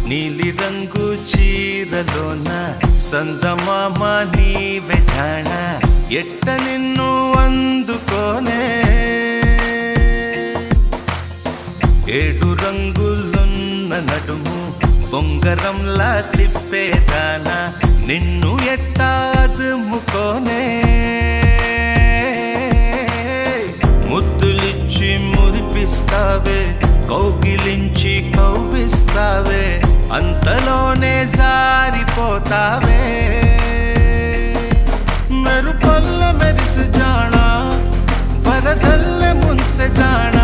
నీలి రంగు చీరలోన సందమామ నీవే జాణ ఎట్ట నిన్ను అందుకోనే ఏడు రంగులున్న నడుము బొంగరంలా తిప్పేదానా నిన్ను ఎట్టా అదుముకోనే ముద్దులిచ్చి మురిపిస్తావే కౌగిలించి కౌగిస్తావే అంతలోనే జారిపోతావే మెరుపల్ల మెరిసి జాణ వరదల్ల ముంచె జాణ